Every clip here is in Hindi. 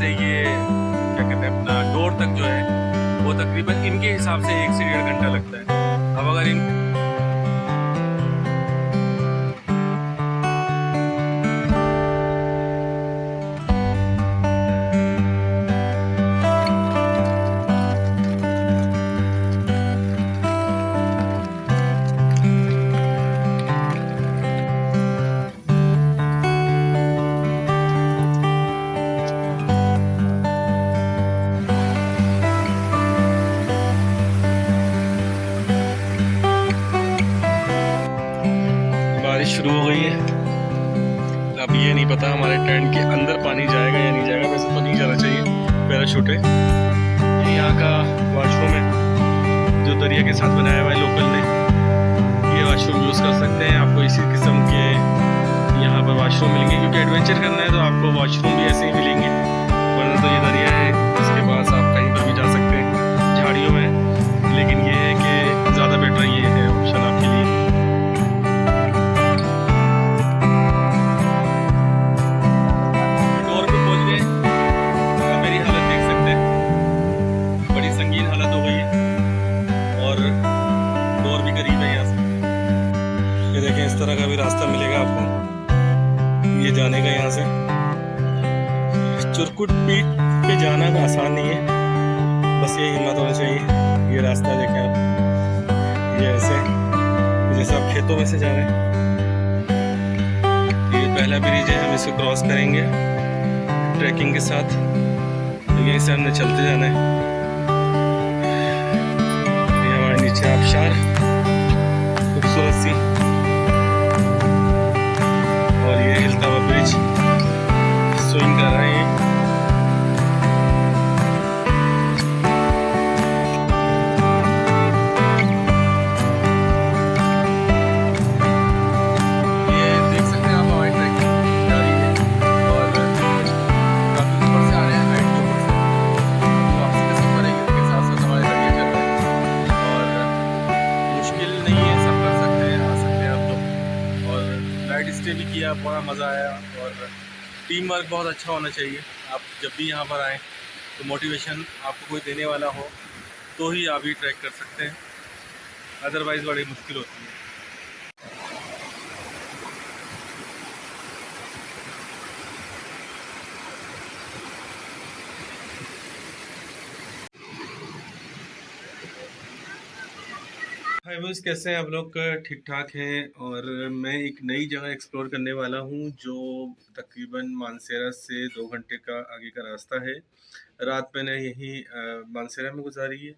से ये क्या कहते हैं अपना डोर तक जो है वो तकरीबन इनके हिसाब से 1 से 1.5 घंटा लगता है। अब अगर इन बारिश शुरू हो गई है। अब ये नहीं पता हमारे टेंट के अंदर पानी जाएगा या नहीं जाएगा, वैसे तो नहीं जाना चाहिए, पैराशूट है। ये यहाँ का वॉशरूम है जो दरिया के साथ बनाया हुआ है लोकल ने। ये वॉशरूम यूज़ कर सकते हैं, आपको इसी किस्म के यहाँ पर वॉशरूम मिलेंगे, क्योंकि एडवेंचर करना है तो आपको वॉशरूम भी ऐसे ही मिलेंगे, वरना तो ये दरिया है इसके पास आप कहीं पर भी जा सकते हैं झाड़ियों में। लेकिन ये है कि ज़्यादा बेटर ये है ऑप्शन आपके लिए। डोर पे पहुँच गए, अब मेरी हालत देख सकते हैं, बड़ी संगीन हालत हो गई है और डोर भी करीब है यहाँ से। ये देखें, इस तरह का भी रास्ता मिलेगा आपको ये जाने का। यहाँ से चुरकुट पीठ पे जाना का आसान नहीं है, बस ये हिम्मत होनी चाहिए। ये रास्ता देखें आप, ये ऐसे जैसे आप खेतों में से जा रहे हैं। ये पहला ब्रिज है, हम इसको क्रॉस करेंगे ट्रैकिंग के साथ, तो यहीं से हमने चलते जाना है। ये हमारे नीचे आबशार खूबसूरत सी, और ये हिलता हुआ ब्रिज स्विंग कर रहे हैं। ये देख सकते हैं आप, हमारी ट्रैकिंग जारी है और काफी ऊपर से आ रहे हैं, हाइट के ऊपर से। वापसी का सफर है, इसके साथ साथ हमारे दरिया चल रहे हैं और मुश्किल नहीं है, सब कर सकते हैं, आ सकते हैं आप लोग। और नाइट स्टे भी किया, बड़ा मज़ा आया। और टीम वर्क बहुत अच्छा होना चाहिए। आप जब भी यहाँ पर आएँ तो मोटिवेशन आपको कोई देने वाला हो तो ही आप ये ट्रैक कर सकते हैं, अदरवाइज़ बड़ी मुश्किल होती है। हाय व्यूअर्स, कैसे हैं आप लोग? ठीक ठाक हैं। और मैं एक नई जगह एक्सप्लोर करने वाला हूं जो तकरीबन मानसेरा से 2 घंटे का आगे का रास्ता है। रात मैंने यहीं मानसेरा में गुजारी है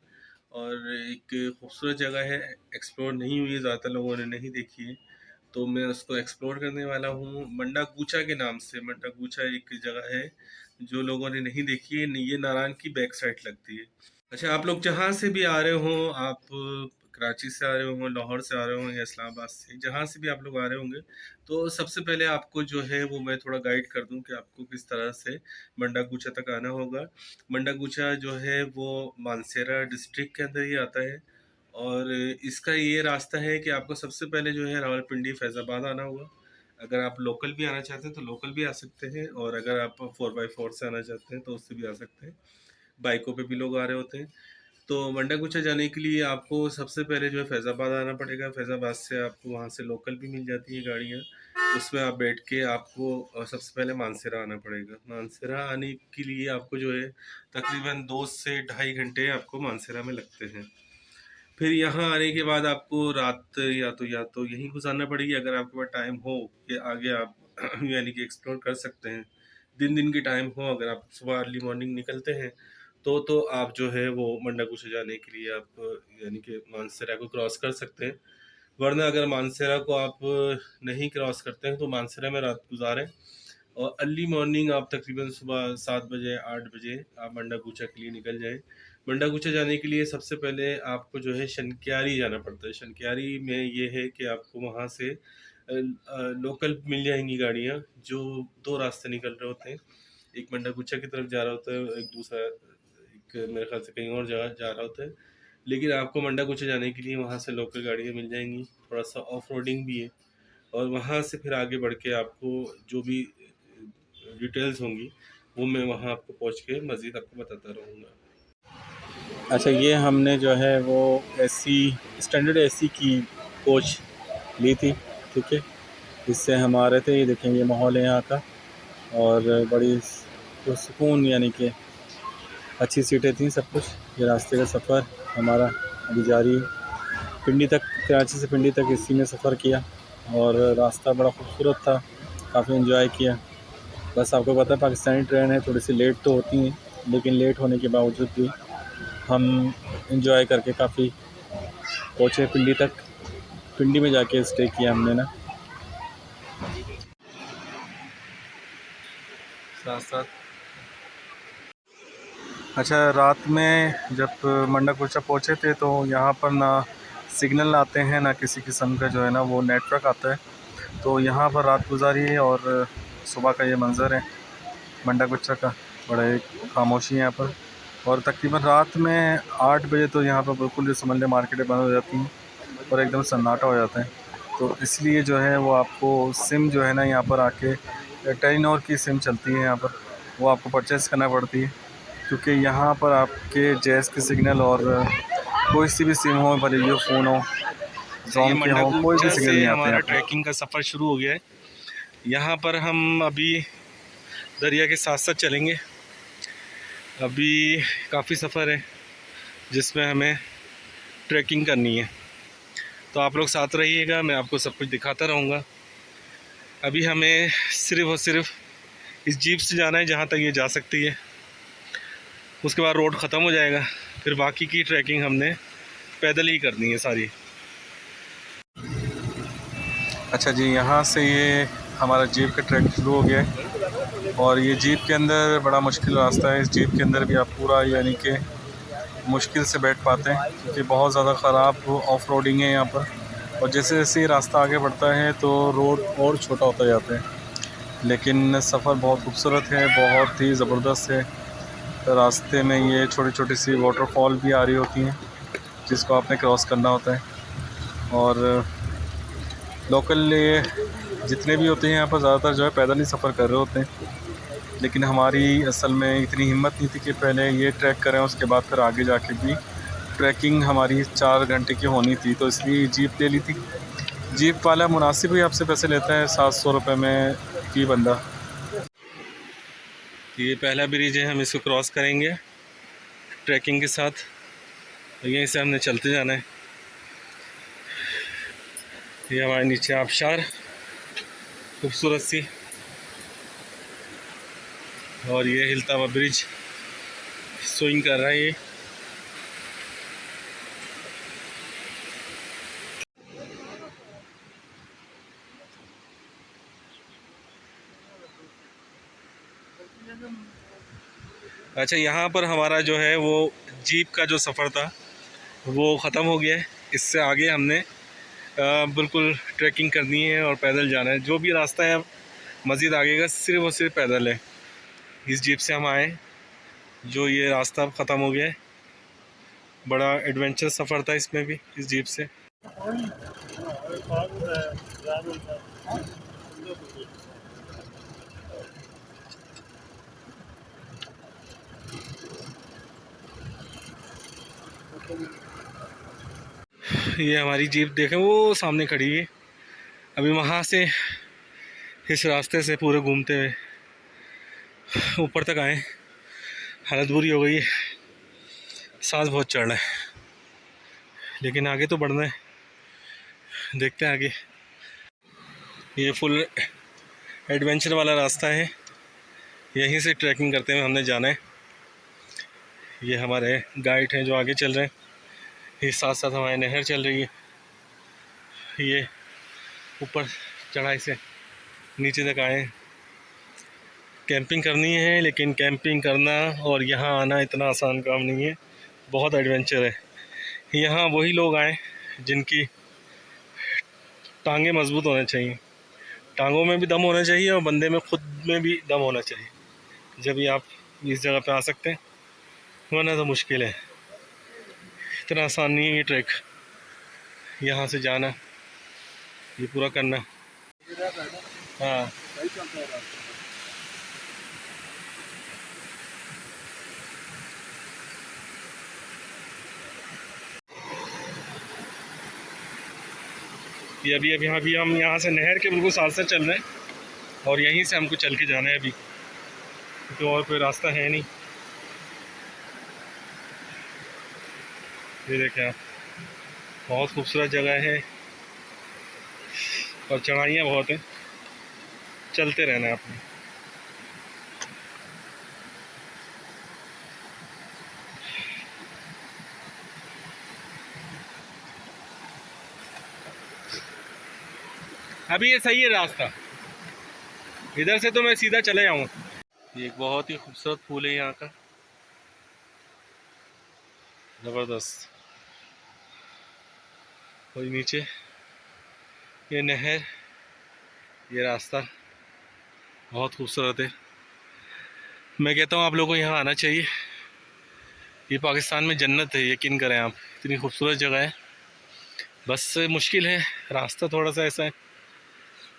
और एक खूबसूरत जगह है, एक्सप्लोर नहीं हुई है, ज़्यादातर लोगों ने नहीं देखी है, तो मैं उसको एक्सप्लोर करने वाला हूँ। मंडा गूचा के नाम से, मंडा गूचा एक जगह है जो लोगों ने नहीं देखी है। ये नारायण की बैक साइड लगती है। अच्छा, आप लोग जहाँ से भी आ रहे हो, आप कराची से आ रहे हों, लाहौर से आ रहे हों या इस्लामाबाद से, जहाँ से भी आप लोग आ रहे होंगे, तो सबसे पहले आपको जो है वो मैं थोड़ा गाइड कर दूं कि आपको किस तरह से मंडा गूचा तक आना होगा। मंडा गूचा जो है वो मानसेरा डिस्ट्रिक्ट के अंदर ही आता है और इसका ये रास्ता है कि आपको सबसे पहले जो है रावलपिंडी फैज़ाबाद आना होगा। अगर आप लोकल भी आना चाहते हैं तो लोकल भी आ सकते हैं, और अगर आप 4x4 से आना चाहते हैं तो उससे भी आ सकते हैं। बाइकों पे भी लोग आ रहे होते हैं। तो मंडा गुच्छा जाने के लिए आपको सबसे पहले जो है फैज़ाबाद आना पड़ेगा। फैज़ाबाद से आपको वहाँ से लोकल भी मिल जाती है गाड़ियाँ, उसमें आप बैठ के आपको सबसे पहले मानसेरा आना पड़ेगा। मानसेरा आने के लिए आपको जो है तकरीबन 2 से ढाई घंटे आपको मानसेरा में लगते हैं। फिर यहाँ आने के बाद आपको रात या तो यहीं गुजारना पड़ेगी, अगर आपके पास टाइम हो कि आगे आप यानी कि एक्सप्लोर कर सकते हैं। दिन दिन के टाइम हो, अगर आप सुबह अर्ली मॉर्निंग निकलते हैं तो आप जो है वो मंडाकुशा जाने के लिए आप यानी कि मानसेरा को क्रॉस कर सकते हैं। वरना अगर मानसेरा को आप नहीं क्रॉस करते हैं तो मानसेरा में रात गुजारें और अर्ली मॉर्निंग आप तकरीबन सुबह 7 बजे 8 बजे आप मंडाकुचा के लिए निकल जाएं। मंडाकुचा जाने के लिए सबसे पहले आपको जो है शनक्यारी जाना पड़ता है। शनक्यारी में ये है कि आपको वहाँ से लोकल मिल जाएंगी गाड़ियाँ, जो दो रास्ते निकल रहे होते हैं। एक मंडाकुचा की तरफ जा रहा होता है, एक दूसरा एक मेरे ख्याल से कहीं और जगह जा रहा होता है। लेकिन आपको मंडाकुचा जाने के लिए वहाँ से लोकल गाड़ियाँ मिल जाएंगी। थोड़ा सा ऑफ रोडिंग भी है, और वहाँ से फिर आगे बढ़ के आपको जो भी डिटेल्स होंगी वो मैं वहाँ आपको पहुँच के मज़ीद आपको बताता रहूँगा। अच्छा, ये हमने जो है वो एसी, स्टैंडर्ड एसी की कोच ली थी, ठीक है। इससे हम आ रहे थे, ये देखें ये माहौल है यहाँ का, और बड़ी सुकून, यानी कि अच्छी सीटें थी, सब कुछ। ये रास्ते का सफ़र हमारा अभी जारी है। पिंडी तक, कराची से पिंडी तक इसी में सफ़र किया, और रास्ता बड़ा खूबसूरत था, काफ़ी इन्जॉय किया। बस आपको पता है पाकिस्तानी ट्रेन है, थोड़ी सी लेट तो होती हैं, लेकिन लेट होने के बावजूद भी हम इन्जॉय करके काफ़ी पहुँचे पिंडी तक। पिंडी में जाके स्टे किया हमने ना। साथ साथ अच्छा, रात में जब मंडक कुर्चा पहुँचे थे तो यहाँ पर ना सिग्नल आते हैं, ना किसी किस्म का जो है ना वो नेटवर्क आता है। तो यहाँ पर रात गुजारी, और सुबह का ये मंज़र है मंडक कुर्चा का। बड़े खामोशी है यहाँ पर, और तकरीबन रात में 8 बजे तो यहाँ पर बिल्कुल जो समझ लें मार्केटें बंद हो जाती हैं और एकदम सन्नाटा हो जाता है। तो इसलिए जो है वो आपको सिम जो है ना यहाँ पर आके टेलीनॉर की सिम चलती है यहाँ पर, वो आपको परचेज़ करना पड़ती है, क्योंकि यहाँ पर आपके जैज़ के सिग्नल और कोई सी भी सिम हो, भले जियो फ़ोन हो, जोन के हो, कोई भी सिग्नल से नहीं आते हमारा यहाँ पर। ट्रैकिंग का सफ़र शुरू हो गया है। यहाँ पर हम अभी दरिया के साथ साथ चलेंगे। अभी काफ़ी सफ़र है जिसमें हमें ट्रैकिंग करनी है, तो आप लोग साथ रहिएगा, मैं आपको सब कुछ दिखाता रहूँगा। अभी हमें सिर्फ़ और सिर्फ इस जीप से जाना है जहाँ तक ये जा सकती है, उसके बाद रोड ख़त्म हो जाएगा, फिर बाकी की ट्रैकिंग हमने पैदल ही करनी है सारी। अच्छा जी, यहाँ से ये हमारा जीप का ट्रैक शुरू हो गया है, और ये जीप के अंदर बड़ा मुश्किल रास्ता है। इस जीप के अंदर भी आप पूरा यानी कि मुश्किल से बैठ पाते हैं, क्योंकि बहुत ज़्यादा ख़राब ऑफ रोडिंग है यहाँ पर, और जैसे जैसे ये रास्ता आगे बढ़ता है तो रोड और छोटा होता जाता है। लेकिन सफ़र बहुत खूबसूरत है, बहुत ही ज़बरदस्त है। रास्ते में ये छोटी छोटी सी वाटरफॉल भी आ रही होती हैं, जिसको आपने क्रॉस करना होता है। और लोकल ये जितने भी होते हैं यहाँ पर ज़्यादातर जो है पैदल ही सफ़र कर रहे होते हैं, लेकिन हमारी असल में इतनी हिम्मत नहीं थी कि पहले ये ट्रैक करें, उसके बाद फिर आगे जाके भी ट्रैकिंग हमारी 4 घंटे की होनी थी, तो इसलिए जीप ले ली थी। जीप वाला मुनासिब ही आपसे पैसे लेता है, 700 रुपये में फ़ी बंदा। ये पहला ब्रिज है, हम इसको क्रॉस करेंगे ट्रैकिंग के साथ, यहीं से हमने चलते जाना है। ये हमारे नीचे आबशार खूबसूरत सी, और ये हिलता हुआ ब्रिज स्विंग कर रहा है ये। अच्छा, यहाँ पर हमारा जो है वो जीप का जो सफ़र था वो ख़त्म हो गया है। इससे आगे हमने बिल्कुल ट्रैकिंग करनी है और पैदल जाना है। जो भी रास्ता है मज़ीद आगे का सिर्फ़ और सिर्फ पैदल है। इस जीप से हम आए, जो ये रास्ता अब ख़त्म हो गया है। बड़ा एडवेंचर सफ़र था इसमें भी, इस जीप से। ये हमारी जीप देखें वो सामने खड़ी है। अभी वहाँ से इस रास्ते से पूरे घूमते हुए ऊपर तक आए, हालत बुरी हो गई है, सांस बहुत चढ़ रहा है, लेकिन आगे तो बढ़ना है, देखते हैं आगे। ये फुल एडवेंचर वाला रास्ता है, यहीं से ट्रैकिंग करते हुए हमने जाना है। ये हमारे गाइड हैं जो आगे चल रहे हैं, ये साथ साथ हमारी नहर चल रही है। ये ऊपर चढ़ाई से नीचे तक आए, कैंपिंग करनी है, लेकिन कैंपिंग करना और यहाँ आना इतना आसान काम नहीं है, बहुत एडवेंचर है। यहाँ वही लोग आए जिनकी टांगें मजबूत होना चाहिए, टांगों में भी दम होना चाहिए और बंदे में खुद में भी दम होना चाहिए, जब ये आप इस जगह पे आ सकते हैं, वरना तो मुश्किल है। इतना आसान नहीं है ये ट्रैक, यहाँ से जाना, ये पूरा करना। हाँ, ये अभी हम यहाँ से नहर के बिल्कुल साथ से चल रहे हैं और यहीं से हमको चल के जाना है अभी, क्योंकि और कोई रास्ता है नहीं। ये देखें आप, बहुत खूबसूरत जगह है और चढ़ाइयाँ बहुत हैं, चलते रहना है आपने। अभी ये सही है रास्ता, इधर से तो मैं सीधा चले जाऊँ। ये एक बहुत ही खूबसूरत फूल है यहाँ का, ज़बरदस्त। और नीचे ये नहर, ये रास्ता बहुत खूबसूरत है। मैं कहता हूँ आप लोगों को यहाँ आना चाहिए। ये पाकिस्तान में जन्नत है, यकीन करें आप, इतनी खूबसूरत जगह है। बस मुश्किल है, रास्ता थोड़ा सा ऐसा है,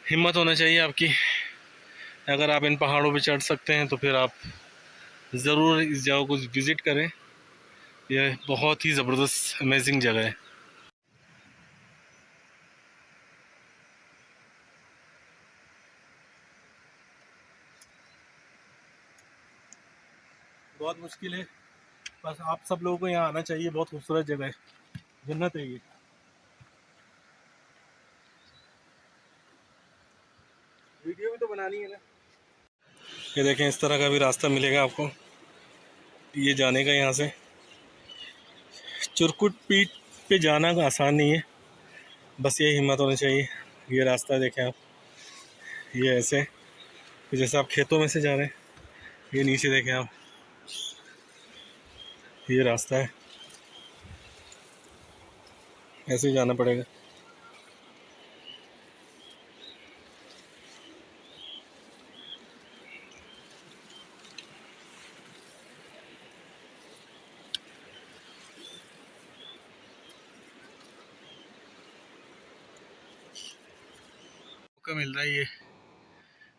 हिम्मत होना चाहिए आपकी। अगर आप इन पहाड़ों पे चढ़ सकते हैं तो फिर आप ज़रूर इस जगह को विज़िट करें। यह बहुत ही ज़बरदस्त अमेजिंग जगह है। बहुत मुश्किल है, बस आप सब लोगों को यहाँ आना चाहिए। बहुत खूबसूरत जगह है, जन्नत है ये। वीडियो भी तो बनानी है ना। ये देखें, इस तरह का भी रास्ता मिलेगा आपको ये जाने का। यहाँ से चुरकुट पीठ पे जाना आसान नहीं है, बस ये हिम्मत होनी चाहिए। ये रास्ता देखें आप, ये ऐसे जैसे आप खेतों में से जा रहे हैं, ये नीचे देखें आप, ये रास्ता है, ऐसे ही जाना पड़ेगा। मौका मिल रहा है ये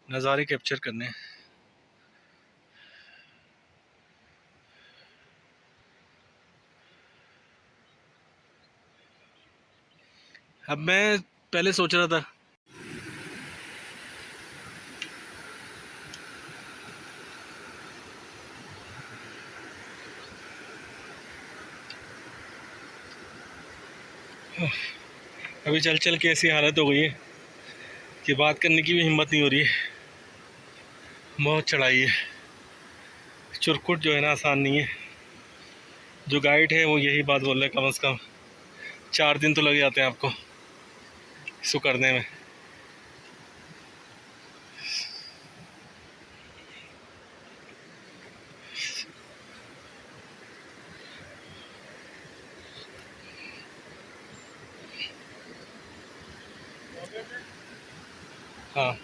नज़ारे कैप्चर करने। अब मैं पहले सोच रहा था अभी चल चल के ऐसी हालत हो गई है कि बात करने की भी हिम्मत नहीं हो रही है। बहुत चढ़ाई है, चुरकुट जो है ना आसान नहीं है। जो गाइड है वो यही बात बोल रहे हैं, कम से कम 4 दिन तो लग जाते हैं आपको इसको करने में। हाँ,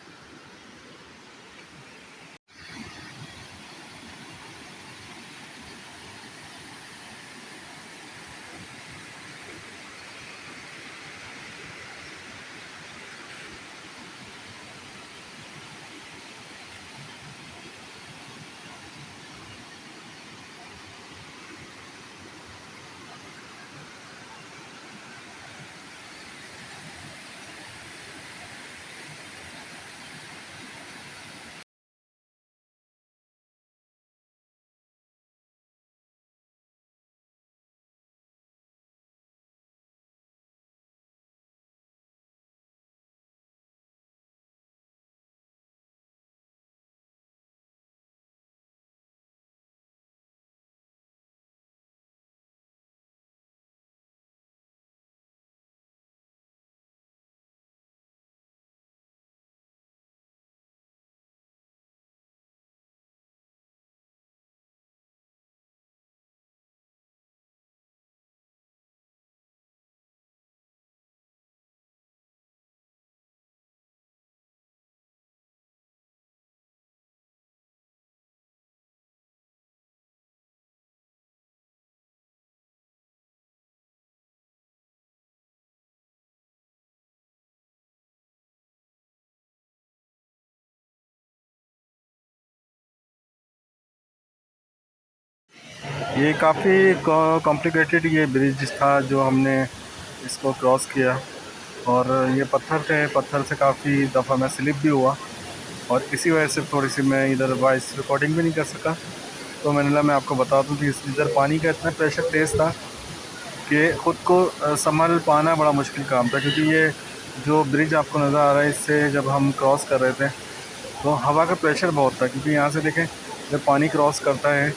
ये काफ़ी कॉम्प्लिकेटेड ये ब्रिज था जो हमने इसको क्रॉस किया। और ये पत्थर थे, पत्थर से काफ़ी दफ़ा मैं स्लिप भी हुआ और इसी वजह से थोड़ी सी मैं इधर वॉइस रिकॉर्डिंग भी नहीं कर सका। तो मैंने कहा मैं आपको बता दूं कि इधर पानी का इतना प्रेशर तेज़ था कि ख़ुद को संभाल पाना बड़ा मुश्किल काम था, क्योंकि ये जो ब्रिज आपको नज़र आ रहा है, इससे जब हम क्रॉस कर रहे थे तो हवा का प्रेशर बहुत था, क्योंकि यहाँ से देखें जब पानी क्रॉस करता है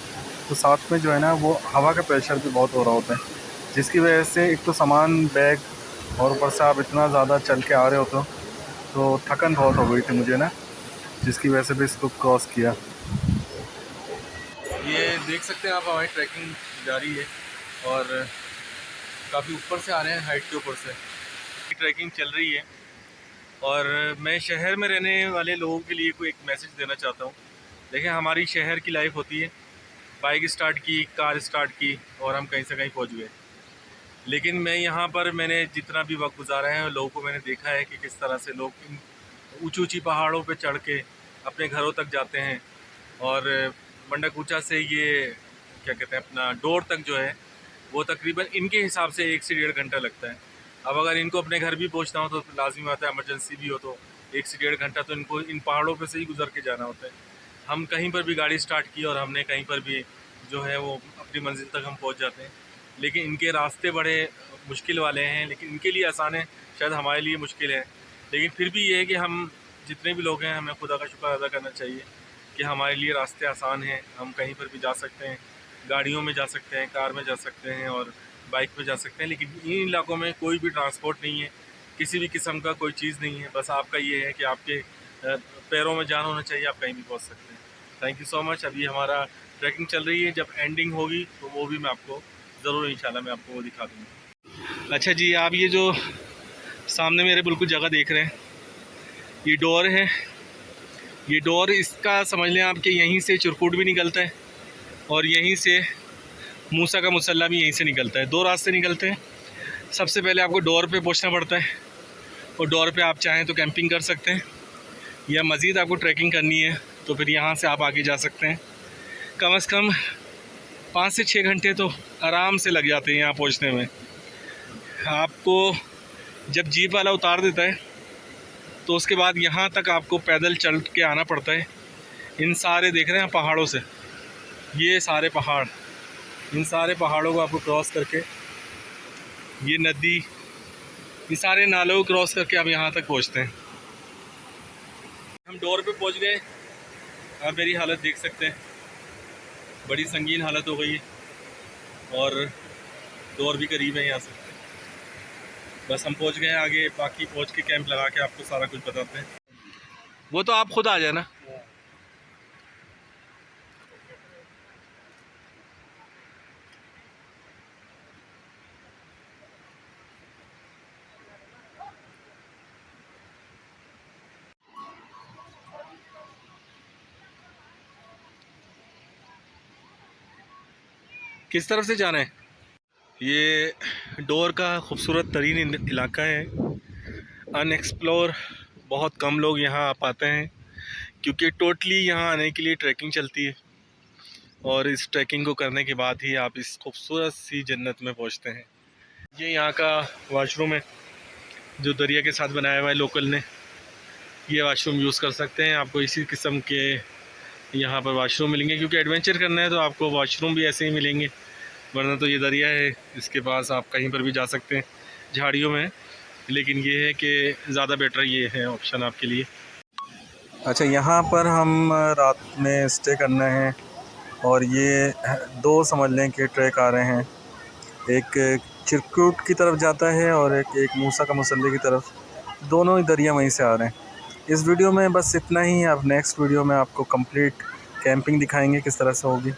तो साथ में जो है ना वो हवा का प्रेशर भी बहुत हो रहा होता है, जिसकी वजह से एक तो सामान बैग और ऊपर से आप इतना ज़्यादा चल के आ रहे हो तो थकन बहुत हो गई थी मुझे ना, जिसकी वजह से भी इसको क्रॉस किया। ये देख सकते हैं आप, हमारी ट्रैकिंग जारी है और काफ़ी ऊपर से आ रहे हैं, हाइट के ऊपर से ट्रैकिंग चल रही है। और मैं शहर में रहने वाले लोगों के लिए कोई एक मैसेज देना चाहता हूँ। देखिए, हमारी शहर की लाइफ होती है, बाइक स्टार्ट की, कार स्टार्ट की और हम कहीं से कहीं पहुँच गए। लेकिन मैं यहाँ पर मैंने जितना भी वक्त गुजारा है, लोगों को मैंने देखा है कि किस तरह से लोग ऊंची ऊंची पहाड़ों पे चढ़ के अपने घरों तक जाते हैं। और मंडाकूचा से ये क्या कहते हैं अपना डोर तक जो है वो तकरीबन इनके हिसाब से 1 से 1.5 घंटा लगता है। अब अगर इनको अपने घर भी पहुंचना हो तो लाजमी बात है, इमरजेंसी भी हो तो 1 से 1.5 घंटा तो इनको इन पहाड़ों पे से ही गुजर के जाना होता है। हम कहीं पर भी गाड़ी स्टार्ट की और हमने कहीं पर भी जो है वो अपनी मंजिल तक हम पहुँच जाते हैं। लेकिन इनके रास्ते बड़े मुश्किल वाले हैं, लेकिन इनके लिए आसान है, शायद हमारे लिए मुश्किल है। लेकिन फिर भी ये है कि हम जितने भी लोग हैं, हमें खुदा का शुक्र अदा करना चाहिए कि हमारे लिए रास्ते आसान हैं, हम कहीं पर भी जा सकते हैं, गाड़ियों में जा सकते हैं, कार में जा सकते हैं और बाइक पे जा सकते हैं। लेकिन इन इलाकों में कोई भी ट्रांसपोर्ट नहीं है, किसी भी किस्म का कोई चीज़ नहीं है। बस आपका ये है कि आपके पैरों में जान होना चाहिए, आप कहीं भी पहुंच सकते हैं। Thank you so much. अभी हमारा ट्रैकिंग चल रही है, जब एंडिंग होगी तो वो भी मैं आपको ज़रूर इंशाल्लाह मैं आपको वो दिखा दूँगा। अच्छा जी, आप ये जो सामने मेरे बिल्कुल जगह देख रहे हैं, ये डोर है। ये डोर, इसका समझ लें आप कि यहीं से चिरकुट भी निकलता है और यहीं से मूसा का मुसल्ला भी यहीं से निकलता है। 2 रास्ते निकलते हैं। सबसे पहले आपको डोर पे पहुंचना पड़ता है और डोर पे आप चाहें तो कैंपिंग कर सकते हैं, या मज़ीद आपको ट्रैकिंग करनी है तो फिर यहाँ से आप आगे जा सकते हैं। कम से कम 5 से 6 घंटे तो आराम से लग जाते हैं यहाँ पहुँचने में। आपको जब जीप वाला उतार देता है तो उसके बाद यहाँ तक आपको पैदल चल के आना पड़ता है। इन सारे देख रहे हैं पहाड़ों से, ये सारे पहाड़, इन सारे पहाड़ों को आपको क्रॉस करके, ये नदी, ये सारे नालों को क्रॉस करके आप यहाँ तक पहुँचते हैं। हम डोर पे पहुँच गए। आप मेरी हालत देख सकते हैं, बड़ी संगीन हालत हो गई है और डोर भी करीब है यहाँ से। बस हम पहुँच गए आगे, बाकी पहुँच के कैंप लगा के आपको सारा कुछ बताते हैं। वो तो आप खुद आ जाना। किस तरफ से जाना है? ये डोर का खूबसूरत तरीन इलाका है, अनएक्सप्लोर। बहुत कम लोग यहाँ आ पाते हैं क्योंकि टोटली यहाँ आने के लिए ट्रैकिंग चलती है और इस ट्रैकिंग को करने के बाद ही आप इस खूबसूरत सी जन्नत में पहुँचते हैं। ये यहाँ का वाशरूम है जो दरिया के साथ बनाया हुआ है लोकल ने। ये वाशरूम यूज़ कर सकते हैं, आपको इसी किस्म के यहाँ पर वाशरूम मिलेंगे, क्योंकि एडवेंचर करना है तो आपको वाशरूम भी ऐसे ही मिलेंगे, वरना तो ये दरिया है, इसके पास आप कहीं पर भी जा सकते हैं झाड़ियों में। लेकिन ये है कि ज़्यादा बेटर ये है ऑप्शन आपके लिए। अच्छा, यहाँ पर हम रात में स्टे करना है और ये 2 समझ लें कि ट्रैक आ रहे हैं, एक चिरकुट की तरफ जाता है और एक मूसा का मुसल्ले की तरफ। दोनों ही दरिया वहीं से आ रहे हैं। इस वीडियो में बस इतना ही। अब नेक्स्ट वीडियो में आपको कंप्लीट कैंपिंग दिखाएंगे किस तरह से होगी।